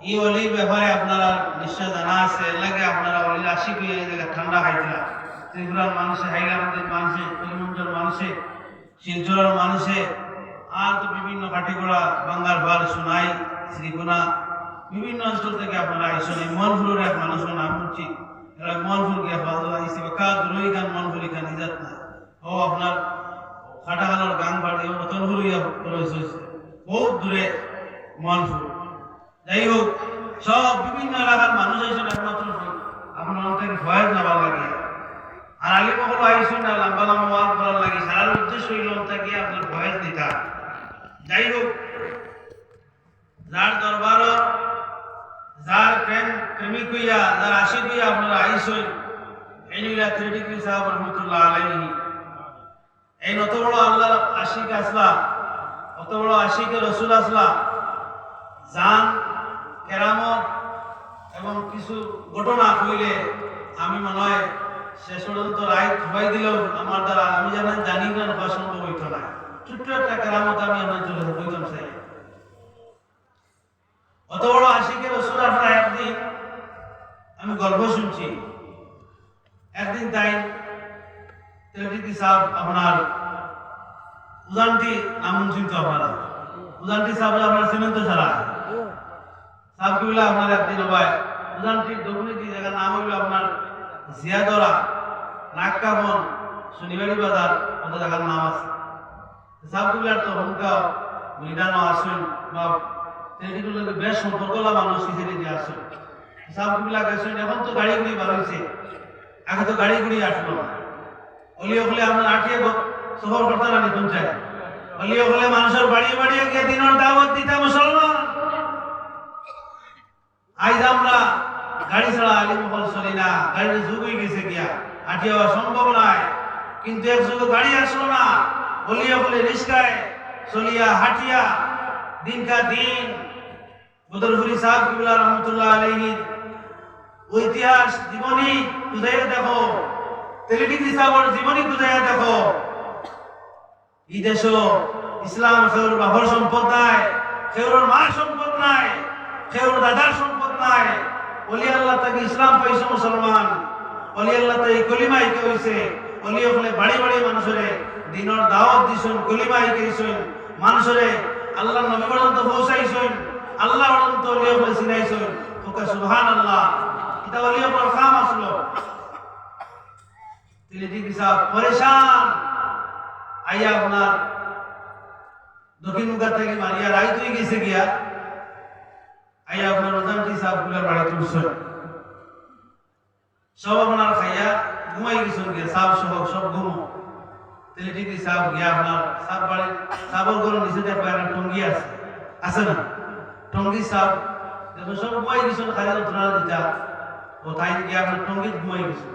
এই অলির ব্যাপারে আপনারা নিশ্চয় জানা আছে, লাগে আপনারা অলির আশিক হয়ে এই জায়গায় ঠান্ডা খাইছিলাম। ত্রিপুরার মানুষে, হাইলাকান্দির মানুষে, করিমগঞ্জের মানুষে, শিলচরের মানুষে, আর তো বিভিন্ন কাঠিগোড়া, বাঙ্গার বাল, সোনাই, শ্রীগুনা, বিভিন্ন অঞ্চল থেকে আপনারা আইসেন। এই মনফুরের এক মানুষের নাম হচ্ছি এরা মনফুর গিয়া ফাজল আইসি বা কাজ রই গান মনফুর ইখান ইজাত না ও আপনার খাটাখানোর গান বাড়ি ও তনফুর ইয়া রয়েছে বহুত দূরে মনফুর। যাই হোক, সব বিভিন্ন এলাকার মানুষ আইসেন একমাত্র আপনার অন্তরে ভয়ের যাবার লাগে। আর আগে কখনো আইসেন না লম্বা লম্বা ওয়াজ করার লাগে, সারার উদ্দেশ্য হইল তাকে আপনার ভয়েস দিতা। যাই হোক, যার দরবার, যার প্রেমিক হইয়া, যার আশিক হইয়া আপনারা আইসেন, এই নিলা ত্রিটিকরি সাহেব রহমতুল্লাহ আলাইহি, এই অত বড় আল্লাহর আশিক আসলা, অত বড় আশিক রসুল আসলা, জান কেরামত এবং কিছু ঘটনা কইলে আমি মনে হয় শেষ পর্যন্ত রায় ধোয়াই দিলেও আমার দ্বারা আমি জানি না হওয়া সম্ভব হইত না। ছোট্ট একটা কেরামত আমি আপনার চলে বইতাম চাই। অত বড় আশিকের রসুল আপনার একদিন আমি গল্প শুনছি। একদিন তাই তেলটিকি সাহেব আপনার উজানটি নাম চিনতো আপনারা, উজানটি সাহেব আপনার চিনেন তো সারা সাহেব কিলা আপনার একদিন ভাই উজানটির দক্ষিণী জায়গার নাম হইল আপনার জিয়াদরা, নাক্কাবন, শনিবাড়ি বাজার, ওদের জায়গার নাম আছে। সাহেব কিলার তো হুমকাও মিডানো আসেন বা তেলটিগুলোকে বেশ সম্পর্কলা মানুষ হিসেবে দিয়ে আসেন। সাহেব কিলা গেছেন, এখন তো গাড়ি গুড়ি বার হয়েছে, আগে তো গাড়ি গুড়ি আসলো না। অলিও হলে আপনার আটিয়ে সফর করতে রানি পঞ্চায়েত, অলিও হলে মানুষের বাড়িয়ে বাড়িয়ে গিয়ে দিনের দাওয়াত দিতে মুসলমান। আজ আমরা গাড়ি ছাড়া আলিমহল চলি না, গাড়ির যুগ হয়ে গেছে গিয়া, আটিয়ে হওয়া সম্ভব নয়। কিন্তু এক যুগে গাড়ি আসলো না, অলিও হলে রিস্কায় চলিয়া হাটিয়া দিনকা দিন বদরপুরি সাহেব কিবলা রহমতুল্লাহ আলাইহি ঐতিহাস জীবনী বুঝাইয়া দেখো, তেলিটিকি সাহেবের জীবনী বুঝাইয়া দেখো। এই দেশ ইসলাম খেউর বাবার সম্পদ নাই, খেউর মার সম্পদ নাই, খেউর দাদার সম্পদ নাই। অলি আল্লাহ তাকে ইসলাম পাইছে মুসলমান, অলি আল্লাহ তাই কলিমা ইকে হইছে। অলি হলে বাড়ি বাড়ি মানুষের দিনের দাওয়াত দিছেন, কলিমা ইকে দিছেন, মানুষের আল্লাহ নবী পর্যন্ত পৌঁছাইছেন, আল্লাহ পর্যন্ত অলি হলে চিনাইছেন। তোকে সুবহানাল্লাহ, এটা অলি হলের কাম আসলো। তেলিটিকি সাহেব পরেশান আইয়া আপনার দক্ষিণ মুখা থেকে মারিয়া রায় তুই গেছে গিয়া আইয়া আপনার ওজানটি সাহেব গুলার বাড়ি তুলছেন। সব আপনার খাইয়া ঘুমাই গেছেন গিয়া, সাহেব সহ সব ঘুমো। তেলিটিকি সাহেব গিয়া আপনার সাহেব বাড়ি, সাহেবের ঘরের নিচে দেখো একটা টঙ্গি আছে না, টঙ্গি সাহেব দেখো সব ঘুমাই গেছেন, খাইয়া উঠনা দিতা ও তাই গিয়া আপনার টঙ্গিত ঘুমাই গেছেন।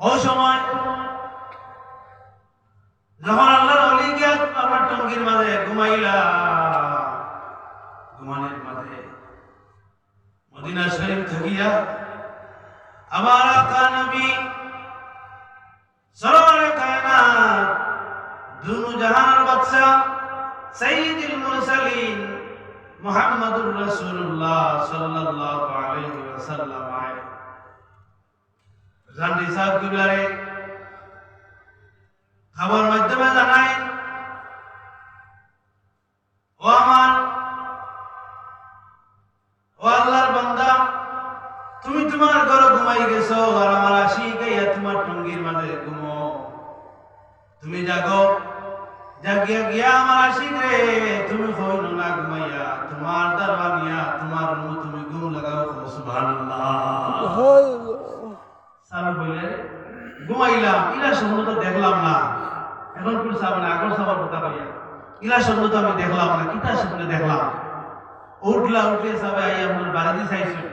ওই সময় যখন আল্লাহর ওলি গিয়া আপনার টঙ্গির মাঝে ঘুমাইলা, ঘুমানের মাঝে মদিনা শরীফ থাকিয়া আমার আকা নবী সরওয়ারে কায়নাত দুনু জাহানের বাদশা সাইয়্যিদুল মুরসালিন মুহাম্মদুর রাসূলুল্লাহ সাল্লাল্লাহু আলাইহি ওয়াসাল্লাম আয় জানটি সাহেব কিবলারে খবর মাধ্যমে জানাই, ও আমার ও আল্লাহর বান্দা, তুমি তোমার ঘরে ঘুমাই গেছো, আর আমার আশিক আইয়া তোমার টঙ্গির মাঝে ঘুমো। তুমি জাগো, জাগিয়া গিয়া আমার আশিক রে তুমি হইল না ঘুমাইয়া, তোমার দরবানিয়া তোমার রুম তুমি ঘুম লাগাও। সুবহানাল্লাহ। সারা বলে ঘুমাইলাম, ইলা স্বপ্ন তো দেখলাম না। এখন কোন সামনে আগর সবার কথা পাইয়া ইলা স্বপ্ন তো আমি দেখলাম না, কিতা স্বপ্নে দেখলাম। উঠলা, উঠে সবাই আই আপনার বাড়িতে চাইছেন,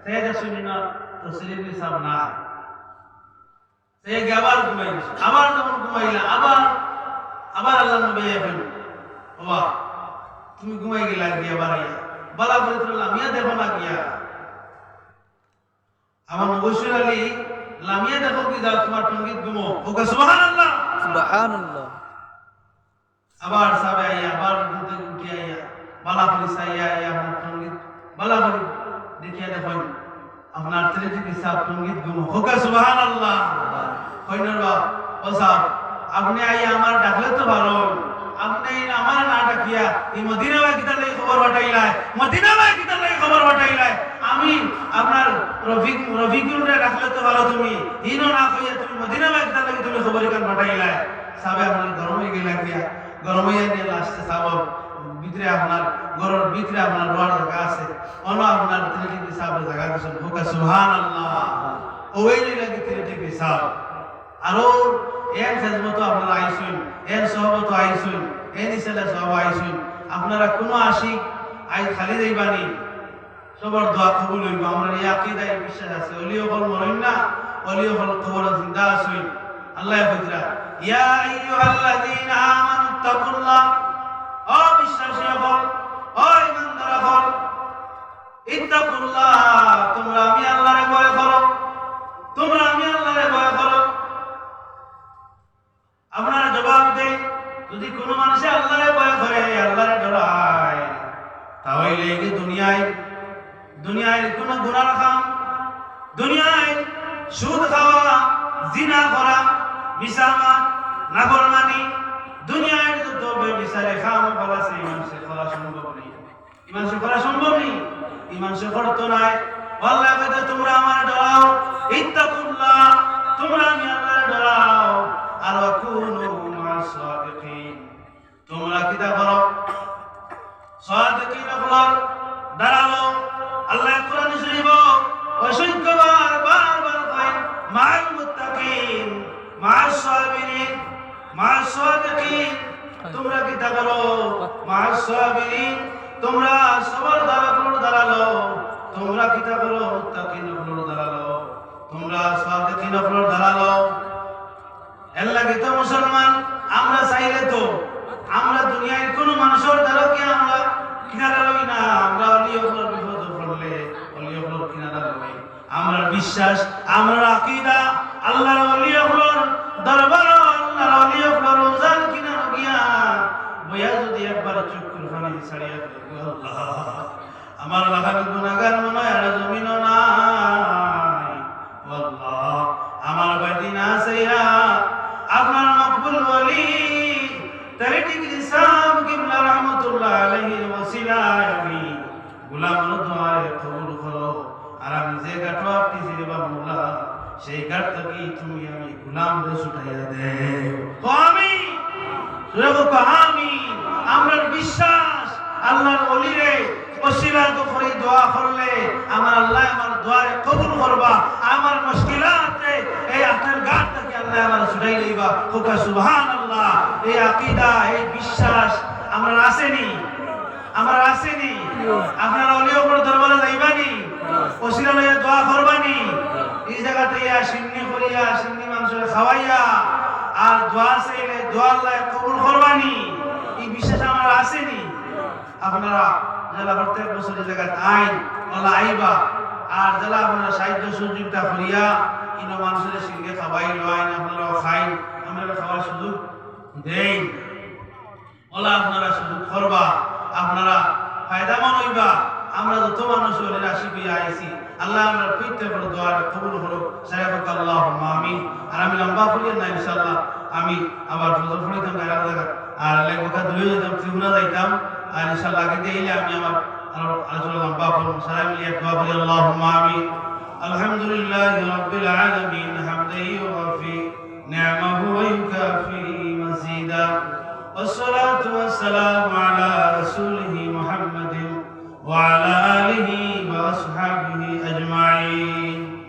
সে দেখছেন না তো সিলিপি সাহেব না, সে আবার ঘুমাই গেছে। আবার যখন ঘুমাইলা, আবার আবার আল্লাহ নবী আইবেন, বাবা তুমি ঘুমাই গেলা গিয়া বাড়াইয়া বালা করে তুললাম, ইয়া দেখো না গিয়া। আমার মুবশির আলী লামিয়া দেখো কি যাও তোমার টঙ্গিত ঘুমো। ওকে সুবহানাল্লাহ, সুবহানাল্লাহ। আবার সাবে আইয়া আবার ঘুমতে উঠে আইয়া বালা করে চাইয়া আপনার সঙ্গীত বালা করে দেখিয়া দেখেন আপনার ত্রিটি সাহেব সঙ্গীত গুম হোক সুবহানাল্লাহ কইনার বাপ ও সাহেব আপনি আইয়া আমার ডাকলে তো ভালো আপনি আমার না ডাকিয়া এই মদিনা ভাই কিতার লাগি খবর পাঠাইলাই মদিনা ভাই কিতার লাগি খবর পাঠাইলাই আমি আপনার রফিকুলরে রাখলে তো ভালো তুমি ইনো না কইয়া তুমি মদিনা ভাই কিতার লাগি তুমি খবর কান পাঠাইলাই সাবে আপনার গরম হয়ে গেলা গিয়া গরম হয়ে নিয়ে লাস্টে সাব ভিতরে আপনার ঘরের ভিতরে আপনার রোয়ার জায়গা আছে অন্য আপনার ত্রিটি সাহেবের জায়গা আছে হোক সুবহানাল্লাহ ওই লাগি ত্রিটি সাহেব আরো এর খেজমত আপনারা আইসুন এর সহবত আইসুন এর ইসলে সব আইসুন আপনারা কোনো আশিক আই খালি যাইবানি সবার দোয়া কবুল হইব আমরা এই আকীদায় বিশ্বাস আছে ওলিও হল মরেন না ওলিও হল কবর জিন্দা আছেন আল্লাহ কইরা ইয়া আইয়ুহাল্লাযীনা আমানু তাকুল্লাহ ও বিশ্বাসী হল ও ইমানদার হল ইত্তাকুল্লাহ তোমরা আমি আল্লাহরে ভয় করো তোমরা আমি আল্লাহরে ভয় করো আপনারা জবাব দেন যদি কোনো মানুষে আল্লাহরে ভয় করে আল্লাহরে ডরায় তাহলে এই দুনিয়ায় কোনো গুনাহ কাম দুনিয়ায় সুদ খাওয়া জিনা করা মিসামাত নাফরমানি দুনিয়ায় যত বিচারে খাম ফলাছে মানুষের করা সম্ভব নেই মানুষের করা সম্ভব নেই মানুষের করতো নাই আল্লাহ কইতে তোমরা আমার ডরাও ইত্তাকুল্লাহ তোমরা আমি আল্লাহরে ডরাও আর ওয়াকুনু মা'আস সাদিকিন তোমরা কিতা করো সাদিকিন হলো দাঁড়ালো আল্লাহ কোরআন শরীফ অসংখ্যবার বারবার কয় মা'আল মুত্তাকিন মা'আস সাবিরিন মা'আস সাদিকিন তোমরা কিতা করো মা'আস সাবিরিন তোমরা সবরদারগুলোর দাঁড়ালো তোমরা কিতা করো মুত্তাকিনগুলোর দাঁড়ালো তোমরা সাদিকিনগুলোর দাঁড়ালো এর লাগে তো মুসলমান আমরা চাইলে তো আমরা দুনিয়ার কোন মানুষের দ্বারা কি আমরা কিনারা লই না আমরা অলিয়গুলোর বিপদ পড়লে অলিয়গুলোর কিনারা লই আমরা বিশ্বাস আমরা আকীদা আল্লাহর অলিয়গুলোর দরবার আল্লাহর অলিয়গুলোর রোজান কিনারা গিয়া বইয়া যদি একবার চোখের পানি ছাড়িয়া দেই আল্লাহ আমার লাগানো গুনাহগার মনে হয় আর জমিন নাই আল্লাহ আমার বাদিনা সাইরা আপনার মকবুল ওলি তারিটি সাহেব কিবলা রাহমাতুল্লাহ আলাইহির ওসিলায় আমি গোলামের দোয়ারে কবুল করো আর আমি যে গাঁটো আপনি বা মোলা সেই গাঁট থেকে তুমি আমি গোলামরে ছুটাইয়া দেও তো আমি আমরা বিশ্বাস আল্লাহর ওলিরে ওসিলা তো করে দোয়া করলে আমার আল্লাহ আমার দোয়ারে কবুল করবা আমার মুশকিলাতে এই আপনার গাঁট থেকে আল্লাহ আমার ছুটাই লইবা হোক সুবহানাল্লাহ এই আকীদা এই বিশ্বাস আমরা আসেনি আপনারা ওলির উপর দরবারে যাইবানি ওসিলা লইয়া দোয়া করবানি এই জায়গাতে ইয়া সিন্নি করিয়া সিন্নি মানুষের খাওয়াইয়া আর দোয়া চাইলে দোয়া আল্লাহ কবুল করবানি এই বিশ্বাস আমার আসেনি আপনারা যারা প্রত্যেক বছর এই জায়গায় আইন ওলা আইবা আর যারা আপনারা সাহায্য সুযোগটা করিয়া ইনো মানুষের সঙ্গে খাওয়াই লয় আপনারা খাই আমরা খাওয়ার সুযোগ দেই ওলা আপনারা সুযোগ করবা আপনারা ফায়দামান হইবা আমরা যত মানুষ হলে রাশি পেয়ে আইছি আল্লাহ আমরা প্রত্যেক দোয়া কবুল করো সাহেবক আল্লাহুম্মা আমিন আর আমি লম্বা ফুলিয়ে না ইনশাআল্লাহ আমি আবার ফজর পড়িতাম গায়রা জায়গা আর লেখা দুই যেতাম ত্রিপুরা যাইতাম আর ইনশাআল্লাহ আগে দিলে আমি আমার আলোচনা লম্বা করব সারা মিলিয়ে দোয়া করি আল্লাহুম্মা আমিন আলহামদুলিল্লাহি রাব্বিল আলামিন হামদান ইউফি নি'মাহু ওয়া ইউকাফি মাজিদা والصلاة والسلام على رسوله محمد وعلى آله وأصحابه أجمعين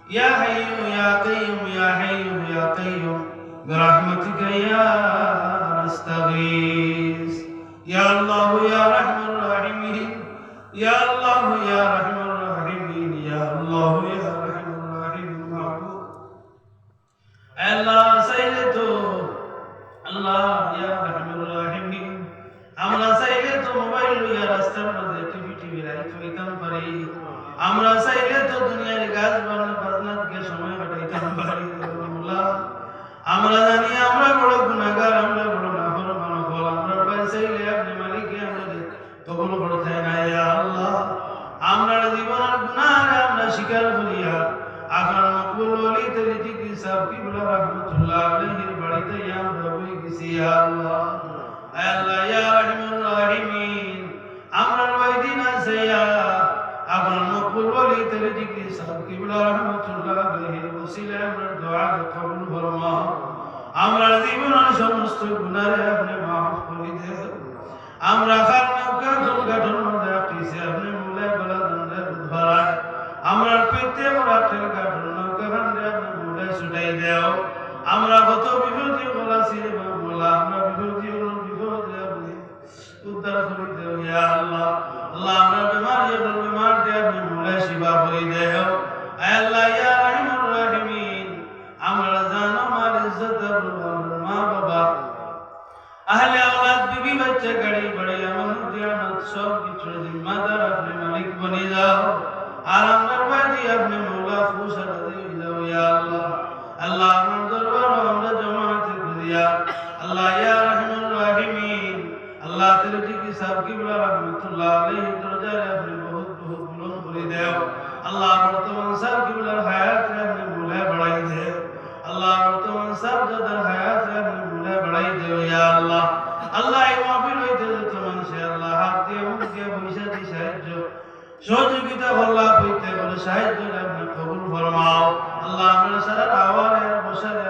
يا حي يا قيوم يا حي يا قيوم برحمتك يا نستغيث يا الله يا رحم الراحمين يا الله يا رحم الراحمين يا الله يا رحم الراحمين معبود الله سيدتو الله يا رحم الراحمين আমরা চাইলে তো মোবাইল লইয়া রাস্তার মধ্যে টিভি লাইট হইতাম পারি আমরা চাইলে তো দুনিয়ার গাছ বাজনা থেকে সময় কাটাইতাম পারি আল্লাহ আমরা জানি আমরা বড় গুনাহগার আমরা বড় নাফরমান হল আমরা চাইলে আপনি মালিককে আমাদের কবুল করতে না ইয়া আল্লাহ। আমরা জীবনের গুনাহে আমরা স্বীকার করিয়া আপনার মকবুল ওলি তরিকি সাহেব কিবলা রাহমাতুল্লাহ আলাইহির বাড়িতে আমরা হয়ে গেছি ইয়া আল্লাহ। আল্লাহ ইয়া রাহিমুর রাহিমিন, আমরা ওই দিন আছে ইয়া আপনার মকবুল ওলি তরিকি সাহেব কিবলা রাহমাতুল্লাহ আলাইহির ওসিলায় আমরা দোয়া কবুল ফরমাও। আমরা জীবনের সমস্ত গুনাহে আপনি মাফ করে দেন। আমরা খার নৌকা দুর্ঘটনার মধ্যে আটকেছি, আপনি মুলায় বলা দণ্ডে ধরায় আমরা পেতে ওরা তেল কাটুন নৌকা খান্ডে আপনি মুলায় ছুটাই দেও। আমরা কত বিপদে বলাছি বলা, আমরা বিপদে আপনি উদ্ধার করে দেও ইয়া আল্লাহ। আল্লাহ আমরা বেমার দিয়ে আপনি মুলায় শিবা করে দেও আল্লাহ ইয়া রাহিমুর রাহিমিন। আমরা জানো মাল ইজ্জত মা বাবা আহলে औलाद बीवी बच्चे गाड़ी बड़े अमन दियानत सब কিছু जिम्मेदार अपने मालिक बने जाओ। आराम दरबारी अपने मौला खुश रजी जाओ या अल्लाह। अल्लाह अपने दरबार हमरा जमात दिया अल्लाह या रहमान रहीमीन। अल्लाह तेरे की साहब की बला रहमतुल्लाह अलैहि दर्जा अपने बहुत बहुत बुलंद कर दे। अल्लाह वर्तमान साहब की बला हयात अपने मौला बढ़ाई दे। अल्लाह वर्तमान साहब जदर हयात अपने मौला बढ़ाई दे या अल्लाह। আল্লাহ এই মাহফিল হইতে যত মানুষে আল্লাহ হাত দিয়ে মুখ দিয়ে পয়সা দিয়ে সাহায্য সহযোগিতা আল্লাহ হইতে বলে সাহায্য আপনি কবুল ফরমাও। আল্লাহ আমরা সারা আওয়ারে বসারে